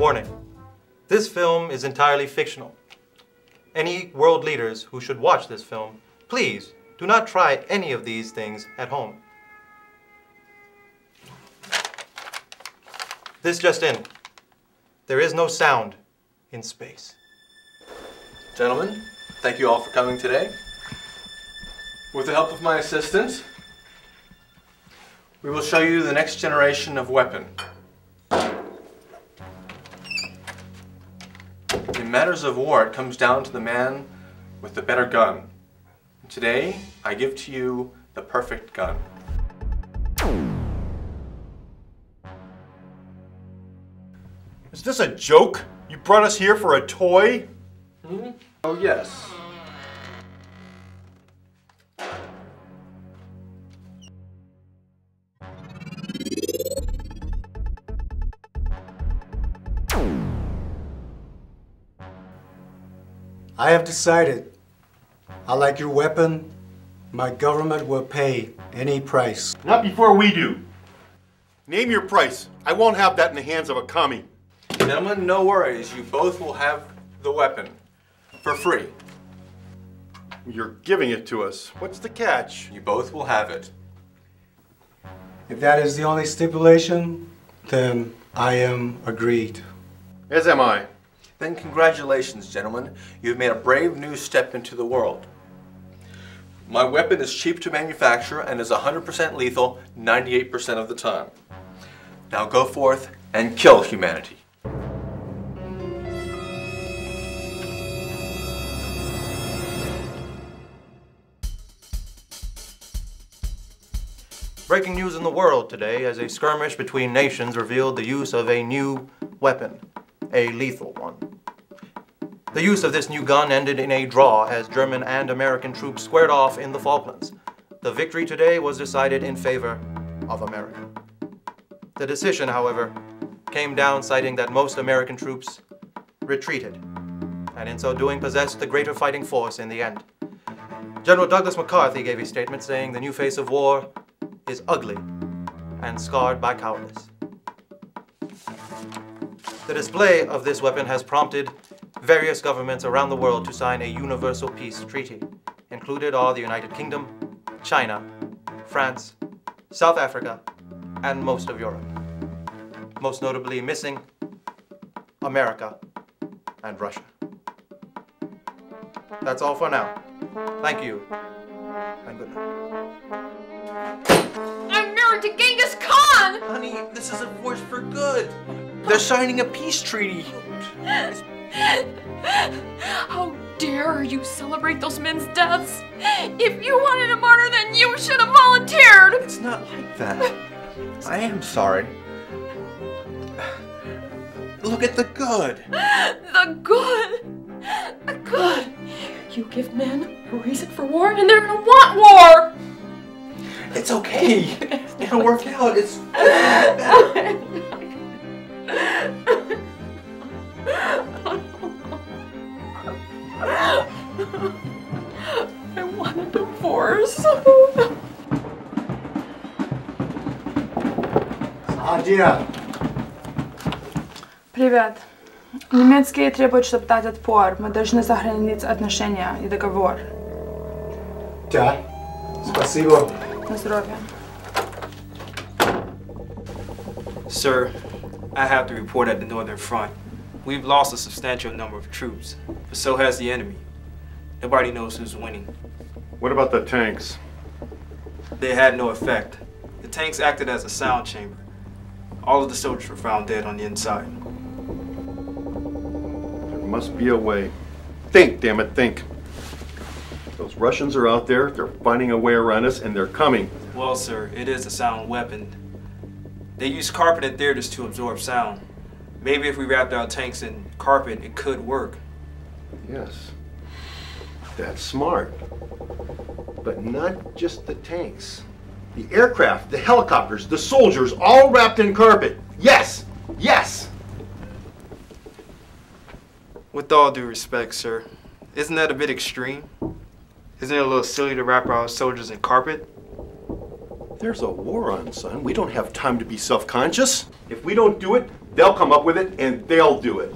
Warning, this film is entirely fictional. Any world leaders who should watch this film, please do not try any of these things at home. This just in. There is no sound in space. Gentlemen, thank you all for coming today. With the help of my assistants, we will show you the next generation of weapon. In matters of war, it comes down to the man with the better gun. Today, I give to you the perfect gun. Is this a joke? You brought us here for a toy? Oh, yes. I have decided. I like your weapon. My government will pay any price. Not before we do. Name your price. I won't have that in the hands of a commie. Gentlemen, no worries. You both will have the weapon for free. You're giving it to us. What's the catch? You both will have it. If that is the only stipulation, then I am agreed. As am I. Then congratulations, gentlemen. You've made a brave new step into the world. My weapon is cheap to manufacture and is 100% lethal 98% of the time. Now go forth and kill humanity. Breaking news in the world today as a skirmish between nations revealed the use of a new weapon, a lethal one. The use of this new gun ended in a draw as German and American troops squared off in the Falklands. The victory today was decided in favor of America. The decision, however, came down citing that most American troops retreated, and in so doing possessed the greater fighting force in the end. General Douglas MacArthur gave a statement saying the new face of war is ugly and scarred by cowardice. The display of this weapon has prompted various governments around the world to sign a universal peace treaty. Included are the United Kingdom, China, France, South Africa, and most of Europe. Most notably missing America and Russia. That's all for now. Thank you, and good night. I'm married to Genghis Khan! Honey, this is a force for good. They're signing a peace treaty. How dare you celebrate those men's deaths? If you wanted a martyr, then you should have volunteered! It's not like that. I am sorry. Look at the good. The good! The good! You give men a reason for war, and they're gonna want war! It's okay. It'll work out. It's I want a divorce. Адия! Привет. Немецкие требуют, чтобы дать отпор. Мы должны сохранить отношения и договор. Да. Спасибо. На здоровье. Sir, I have to report at the Northern Front. We've lost a substantial number of troops, but so has the enemy. Nobody knows who's winning. What about the tanks? They had no effect. The tanks acted as a sound chamber. All of the soldiers were found dead on the inside. There must be a way. Think, damn it, think. Those Russians are out there, they're finding a way around us, and they're coming. Well, sir, it is a sound weapon. They use carpet and theaters to absorb sound. Maybe if we wrapped our tanks in carpet, it could work. Yes. That's smart. But not just the tanks. The aircraft, the helicopters, the soldiers, all wrapped in carpet. Yes! Yes! With all due respect, sir, isn't that a bit extreme? Isn't it a little silly to wrap our soldiers in carpet? There's a war on, son. We don't have time to be self-conscious. If we don't do it, they'll come up with it, and they'll do it.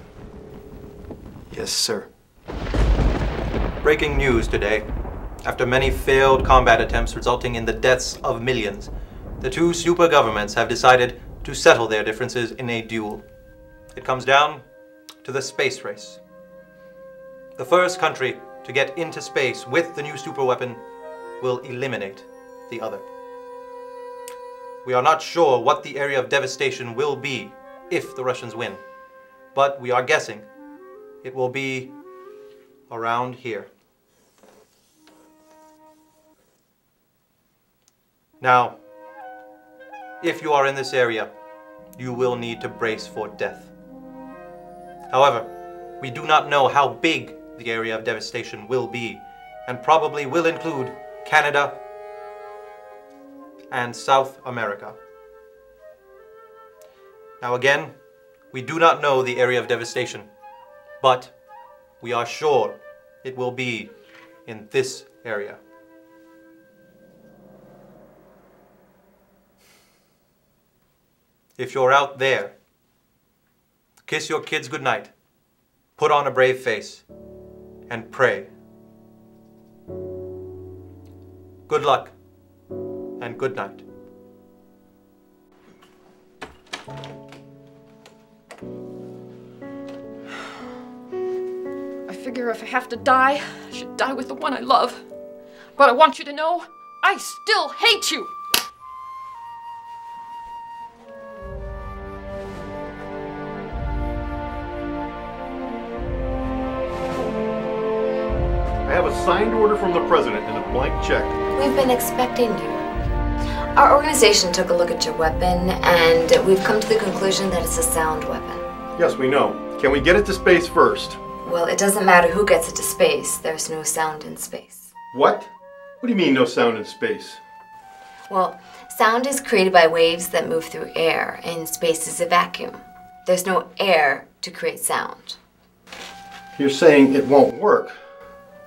Yes, sir. Breaking news today. After many failed combat attempts resulting in the deaths of millions, the two super governments have decided to settle their differences in a duel. It comes down to the space race. The first country to get into space with the new superweapon will eliminate the other. We are not sure what the area of devastation will be if the Russians win, but we are guessing it will be around here. Now, if you are in this area, you will need to brace for death. However, we do not know how big the area of devastation will be, and probably will include Canada and South America. Now again, we do not know the area of devastation, but we are sure it will be in this area. If you're out there, kiss your kids goodnight, put on a brave face, and pray. Good luck, and good night. I figure if I have to die, I should die with the one I love. But I want you to know, I still hate you! I have a signed order from the president and a blank check. We've been expecting you. Our organization took a look at your weapon, and we've come to the conclusion that it's a sound weapon. Yes, we know. Can we get it to space first? Well, it doesn't matter who gets it to space. There's no sound in space. What? What do you mean, no sound in space? Well, sound is created by waves that move through air, and space is a vacuum. There's no air to create sound. You're saying it won't work.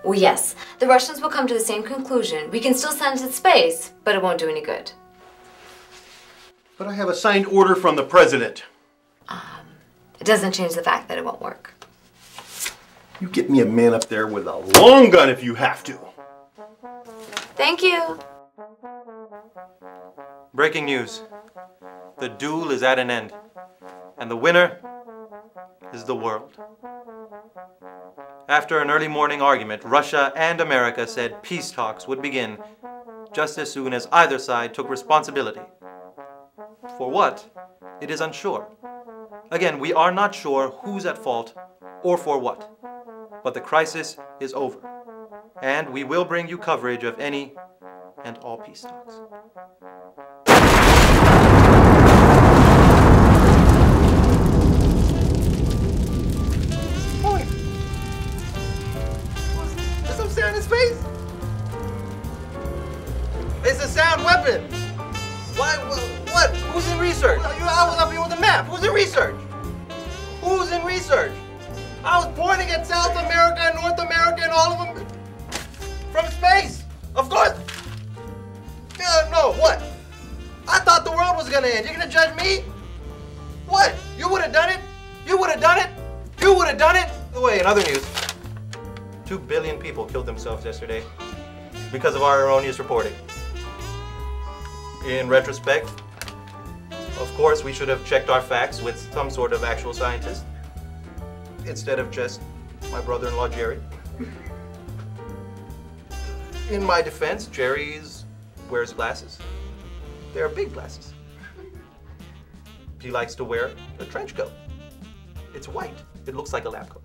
Well, yes. The Russians will come to the same conclusion. We can still send it to space, but it won't do any good. But I have a signed order from the president. It doesn't change the fact that it won't work. You get me a man up there with a long gun if you have to. Thank you. Breaking news. The duel is at an end, and the winner is the world. After an early morning argument, Russia and America said peace talks would begin just as soon as either side took responsibility. For what? It is unsure. Again, we are not sure who's at fault or for what. But the crisis is over, and we will bring you coverage of any and all peace talks. Point. There's some sound in space. It's a sound weapon. Why? What? Who's in research? I was up here with the map. Who's in research? Who's in research? I was pointing at South America and North America and all of them from space. Of course. No, what? I thought the world was gonna end. You're gonna judge me? What? You would have done it? You would have done it? You would have done it? Wait, in other news, 2 billion people killed themselves yesterday because of our erroneous reporting. In retrospect, of course, we should have checked our facts with some sort of actual scientist instead of just my brother-in-law, Jerry. In my defense, Jerry wears glasses. They're big glasses. He likes to wear a trench coat. It's white. It looks like a lab coat.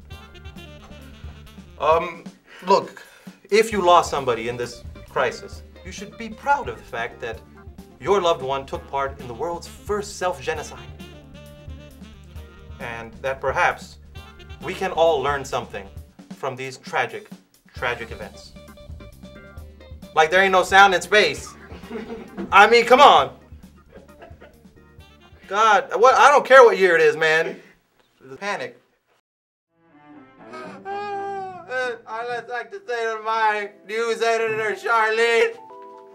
Look, if you lost somebody in this crisis, you should be proud of the fact that your loved one took part in the world's first self-genocide. And that perhaps we can all learn something from these tragic, tragic events. Like there ain't no sound in space. I mean, come on. God, what? I don't care what year it is, man. Panic. I'd like to say to my news editor, Charlene,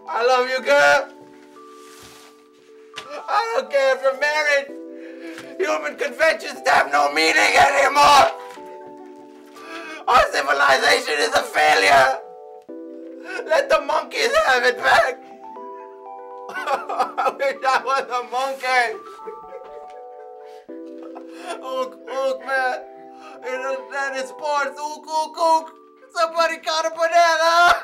I love you, girl. monkey after marriage. Human conventions have no meaning anymore. Our civilization is a failure. Let the monkeys have it back. I wish I was a monkey. Ook, man. That is sports. Ook. Somebody caught a banana.